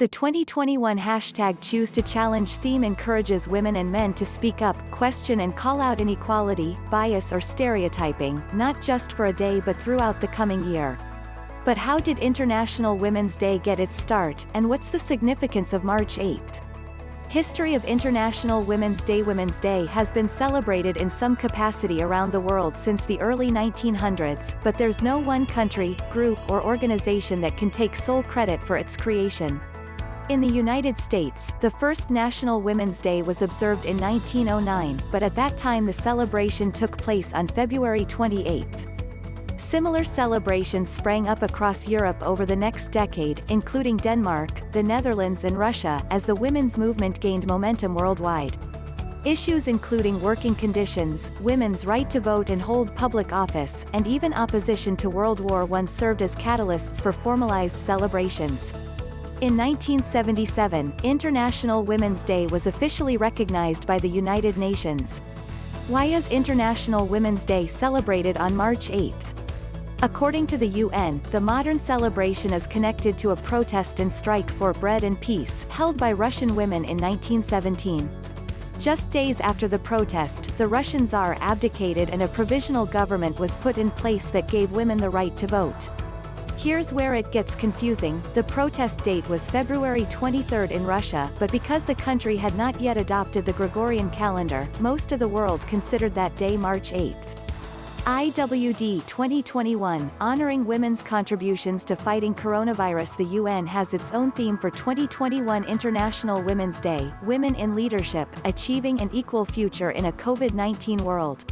The 2021 hashtag Choose to Challenge theme encourages women and men to speak up, question and call out inequality, bias or stereotyping, not just for a day but throughout the coming year. But how did International Women's Day get its start, and what's the significance of March 8th? History of International Women's Day. Women's Day has been celebrated in some capacity around the world since the early 1900s, but there's no one country, group or organization that can take sole credit for its creation. In the United States, the first National Women's Day was observed in 1909, but at that time the celebration took place on February 28. Similar celebrations sprang up across Europe over the next decade, including Denmark, the Netherlands and Russia, as the women's movement gained momentum worldwide. Issues including working conditions, women's right to vote and hold public office, and even opposition to World War I served as catalysts for formalized celebrations. In 1977, International Women's Day was officially recognized by the United Nations. Why is International Women's Day celebrated on March 8? According to the UN, the modern celebration is connected to a protest and strike for bread and peace held by Russian women in 1917. Just days after the protest, the Russian Tsar abdicated and a provisional government was put in place that gave women the right to vote. Here's where it gets confusing. The protest date was February 23 in Russia, but because the country had not yet adopted the Gregorian calendar, most of the world considered that day March 8. IWD 2021, honoring women's contributions to fighting coronavirus. The UN has its own theme for 2021 International Women's Day, Women in Leadership, Achieving an Equal Future in a COVID-19 World.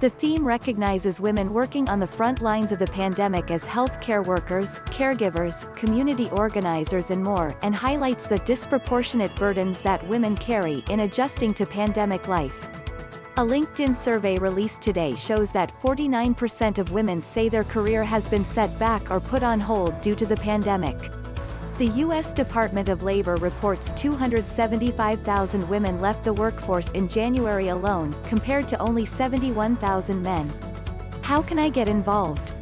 The theme recognizes women working on the front lines of the pandemic as healthcare workers, caregivers, community organizers and more, and highlights the disproportionate burdens that women carry in adjusting to pandemic life. A LinkedIn survey released today shows that 49% of women say their career has been set back or put on hold due to the pandemic. The U.S. Department of Labor reports 275,000 women left the workforce in January alone, compared to only 71,000 men. How can I get involved?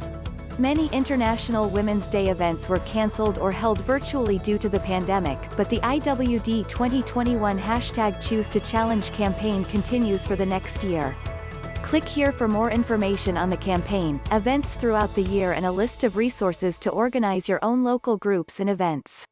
Many International Women's Day events were cancelled or held virtually due to the pandemic, but the IWD 2021 hashtag Choose to Challenge campaign continues for the next year. Click here for more information on the campaign, events throughout the year and a list of resources to organize your own local groups and events.